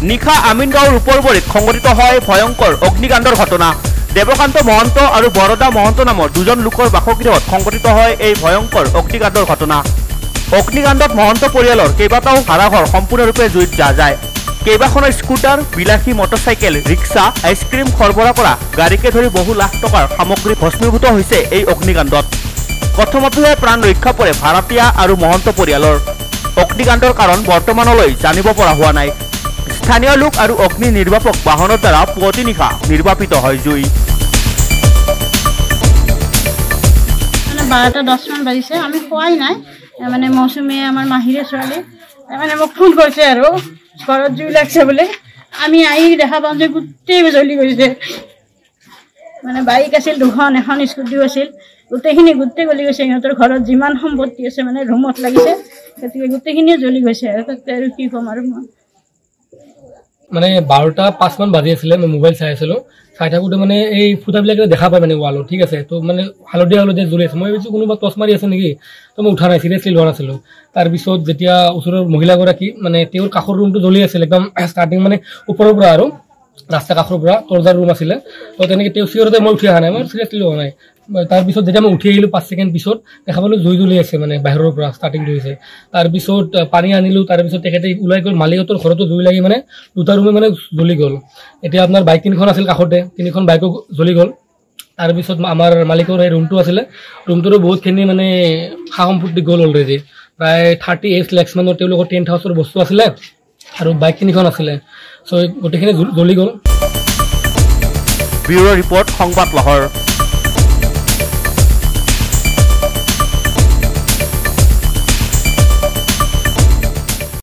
নিশা আমিনগাঁৱৰ ৰূপৰবৰীত সংঘটিত হয় ভয়ংকৰ অগ্নিকাণ্ডৰ ঘটনা। দেৱকান্ত মহন্ত আৰু বৰদা মহন্ত নামৰ দুজন লোকৰ বাসগৃহত সংঘটিত হয় এই ভয়ংকৰ অগ্নিকাণ্ডৰ ঘটনা। অগ্নিকাণ্ডত মহন্ত পৰিয়ালৰ কেইবাটাও ভাড়াঘৰ সম্পূৰ্ণৰূপে জুইত জ্বলা যায়। কেইবাখনো স্কুটাৰ, বিলাসী মটৰচাইকেল, ৰিক্সা, আইচক্ৰীম সৰবৰাহ কৰা গাড়ীকে ধৰি বহু লাখ টকাৰ সামগ্ৰী ভস্মীভূত হৈছে এই অগ্নিকাণ্ডত। প্ৰথমতে প্ৰাণ ৰক্ষা পৰে ভাড়াতীয়া আৰু মহন্ত পৰিয়ালৰ। অগ্নিকাণ্ডৰ কাৰণ বৰ্তমানলৈ জানিব পৰা হোৱা নাই। স্থানীয় লোক আৰু অগ্নি নিৰ্বাপক বাহনৰ দ্বাৰা পুৱতি নিশা নিৰ্বাপিত হয় জুই। 12:10 মান বাজিছে, আমি খোৱাই নাই। মানে মৌচুমীয়ে আমাৰ মাহীৰে ছোৱালী মানে মোক ফোন কৰিছে আৰু ঘৰত জুই লাগছে বোলে। আমি আহি দেখা পাওঁ যে গোটেই জ্বলি গৈছে। মানে বাইক আছিল দুখন, এখন স্কুটিও আছিল, গোটেইখিনি গলি গৈছে। সিহঁতৰ ঘৰত যিমান সম্পত্তি আছে মানে ৰুমত লাগিছে, গতিকে গোটেইখিনিয়ে জ্বলি গৈছে। তাতে আৰু কি ক'ম আৰু মই মানে 12:05 মান বাজি আছিলে, মই মোবাইল চাই আছিলোঁ। চাই থাকোঁতে মানে এই ফুটাবিলাক দেখা পায় মানে ৱালত, ঠিক আছে। তো মানে হালধীয়া জ্বলি আছে। মই ভাবিছোঁ কোনোবা টচ মাৰি আছে নেকি, তো মই উঠা নাই, চিৰিয়াছলি লোৱা নাছিলোঁ। তাৰপিছত যেতিয়া ওচৰৰ মহিলাগৰাকী মানে তেওঁৰ কাষৰ ৰুমটো জ্বলি আছিল একদম ষ্টাৰ্টিং, মানে ওপৰৰ পৰা আৰু ৰাস্তা কাষৰ পৰা তলজাৰ ৰুম আছিলে। তো তেনেকৈ তেওঁ চিঞৰতে মই উঠি অহা নাই, মই চিৰিয়াছলি লোৱা নাই। তাৰপিছত যেতিয়া মই উঠি আহিলোঁ 5 ছেকেণ্ড পিছত দেখা পালোঁ জুই জ্বলি আছে, মানে বাহিৰৰ পৰা ষ্টাৰ্টিংটো হৈছে। তাৰপিছত পানী আনিলোঁ, তাৰপিছত তেখেতে ওলাই গ'ল। মালিকহঁতৰ ঘৰতো জুই লাগি মানে দুটা ৰুমে মানে জ্বলি গ'ল। এতিয়া আপোনাৰ বাইক 3খন আছিল কাষতে, 3খন বাইকো জ্বলি গ'ল। তাৰপিছত আমাৰ মালিকৰ সেই ৰুমটো আছিলে, ৰুমটোৰো বহুতখিনি মানে সা সম্পত্তি গ'ল অলৰেডি। প্ৰায় 38 লাখ মানৰ তেওঁলোকৰ টেণ্ট হাউচৰ বস্তু আছিলে আৰু বাইক 3খন আছিলে। চ' গোটেইখিনি জ্বলি গ'ল। ব্যুৰ' ৰিপৰ্ট, সংবাদ লাহৰ।